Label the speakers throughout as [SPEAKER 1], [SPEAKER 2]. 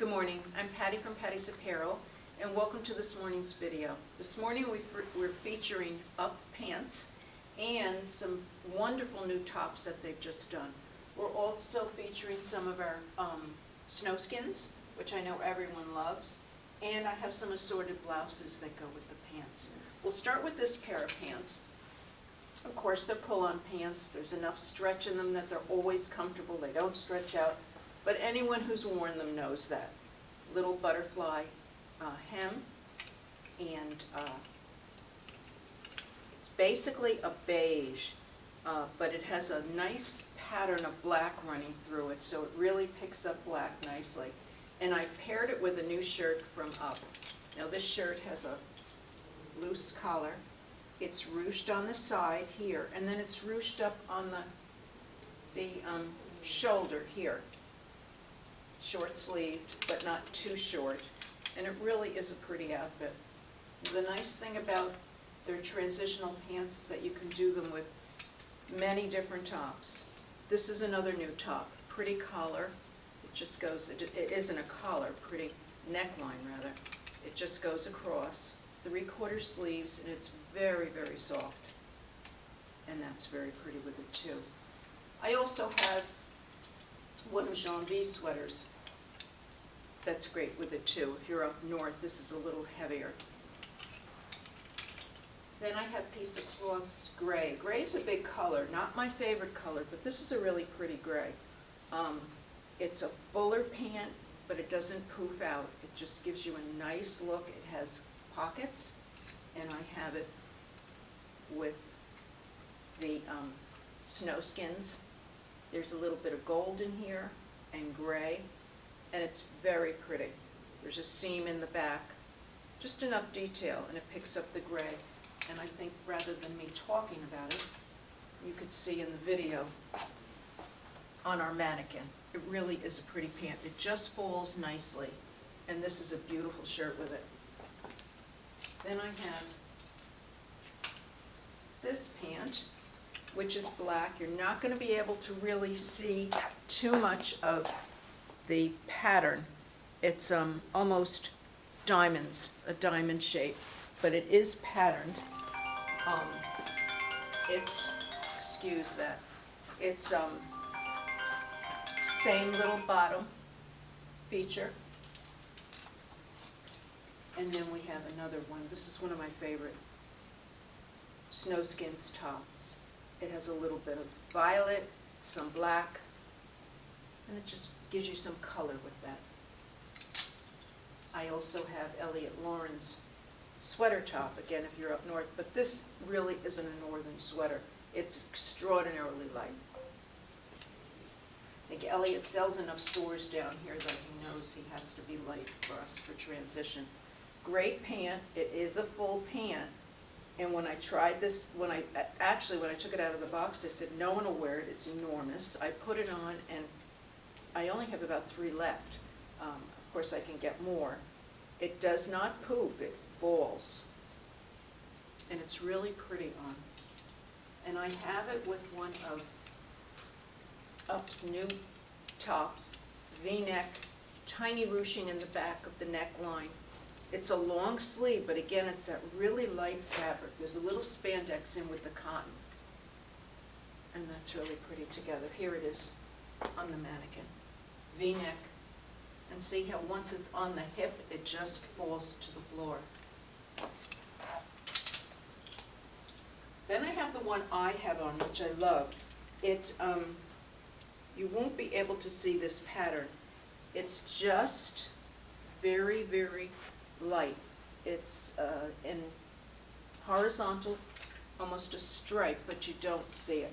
[SPEAKER 1] Good morning, I'm Patty from Patty's Apparel, and welcome to this morning's video. This morning we're featuring up pants and some wonderful new tops that they've just done. We're also featuring some of our Sno-Skins, which I know everyone loves, and I have some assorted blouses that go with the pants. We'll start with this pair of pants. Of course, they're pull-on pants. There's enough stretch in them that they're always comfortable. They don't stretch out. But anyone who's worn them knows that. Little butterfly hem, and it's basically a beige, but it has a nice pattern of black running through it, so it really picks up black nicely. And I paired it with a new shirt from Up. Now this shirt has a loose collar. It's ruched on the side here, and then it's ruched up on the shoulder here. Short sleeved, but not too short, and it really is a pretty outfit. The nice thing about their transitional pants is that you can do them with many different tops. This is another new top, pretty collar. It just goes, it isn't a collar, pretty neckline rather. It just goes across, 3/4 sleeves, and it's very, very soft. And that's very pretty with it too. I also have one of Jean V's sweaters. That's great with it too. If you're up north, this is a little heavier. Then I have Piece of Cloth's gray. Gray is a big color, not my favorite color, but this is a really pretty gray. It's a fuller pant, but it doesn't poof out. It just gives you a nice look. It has pockets, and I have it with the Sno-Skins. There's a little bit of gold in here and gray, and it's very pretty. There's a seam in the back, just enough detail, and it picks up the gray. And I think rather than me talking about it, you could see in the video on our mannequin. It really is a pretty pant. It just falls nicely, and this is a beautiful shirt with it. Then I have this pant, which is black. You're not going to be able to really see too much of the pattern. It's almost diamonds, a diamond shape, but it is patterned. It's, excuse that, it's same little bottom feature. And then we have another one. This is one of my favorite Sno-Skins tops. It has a little bit of violet, some black, and it just gives you some color with that. I also have Elliot Lauren's sweater top, again if you're up north, but this really isn't a northern sweater. It's extraordinarily light. I think Elliot sells enough stores down here that he knows he has to be light for us for transition. Great pant. It is a full pant. And when I tried this, when I took it out of the box, I said, no one will wear it, it's enormous. I put it on, and I only have about 3 left. Of course, I can get more. It does not poof, it falls. And it's really pretty on. And I have it with one of Up's new tops, V-neck, tiny ruching in the back of the neckline. It's a long sleeve, but again, it's that really light fabric. There's a little spandex in with the cotton. And that's really pretty together. Here it is on the mannequin. V-neck. And see how once it's on the hip, it just falls to the floor. Then I have the one I have on, which I love. It, you won't be able to see this pattern. It's just very, very light. It's in horizontal, almost a stripe, but you don't see it.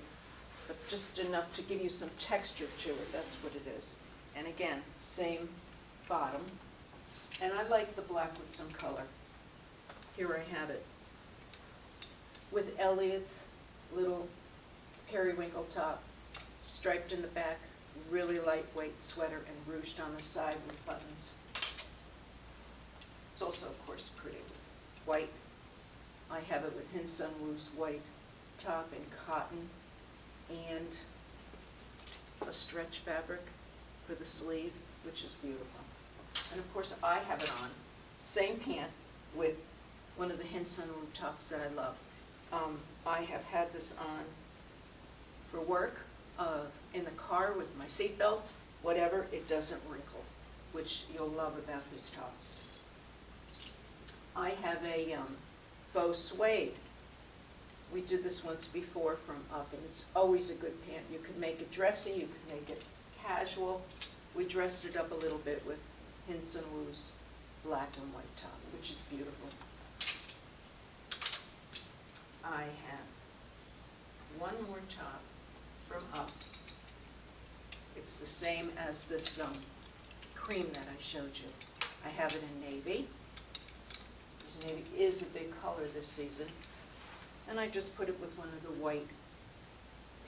[SPEAKER 1] But just enough to give you some texture to it, that's what it is. And again, same bottom. And I like the black with some color. Here I have it. With Elliot's little periwinkle top, striped in the back, really lightweight sweater, and ruched on the side with buttons. It's also, of course, pretty with white. I have it with Hin Sun Woo's white top and cotton, and a stretch fabric for the sleeve, which is beautiful. And of course, I have it on. Same pant with one of the Hinson tops that I love. I have had this on for work, in the car with my seatbelt, whatever, it doesn't wrinkle, which you'll love about these tops. I have a faux suede. We did this once before from Up, and it's always a good pant. You could make it dressy, you could make it casual. We dressed it up a little bit with Hinson Wu's black and white top, which is beautiful. I have one more top from Up. It's the same as this cream that I showed you. I have it in navy. This navy is a big color this season. And I just put it with one of the white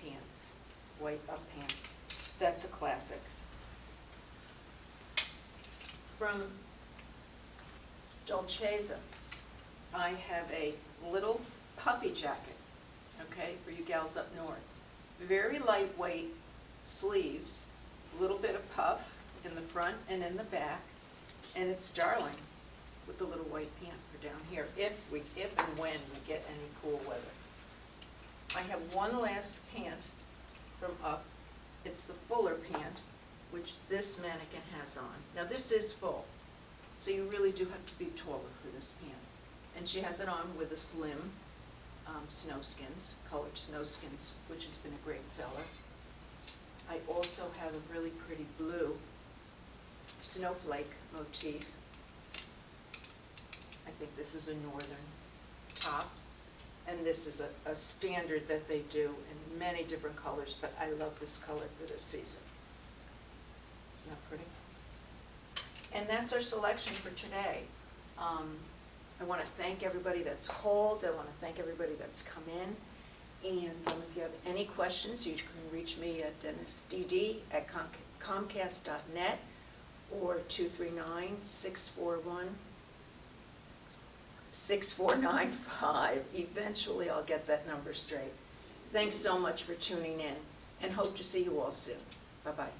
[SPEAKER 1] pants, white Up pants. That's a classic. From Dolcezza, I have a little puffy jacket, okay, for you gals up north. Very lightweight sleeves, a little bit of puff in the front and in the back, and it's darling with the little white pant for down here, if and when we get any cool weather. I have one last pant from Up. It's the fuller pant, which this mannequin has on. Now this is full, so you really do have to be taller for this pant. And she has it on with a slim Sno-Skins, colored Sno-Skins, which has been a great seller. I also have a really pretty blue snowflake motif. I think this is a northern top, and this is a standard that they do in many different colors, but I love this color for this season. Isn't that pretty? And that's our selection for today. I want to thank everybody that's called. I want to thank everybody that's come in. And if you have any questions, you can reach me at dennisdd@comcast.net or 239-641-6495. Eventually, I'll get that number straight. Thanks so much for tuning in, and hope to see you all soon. Bye-bye.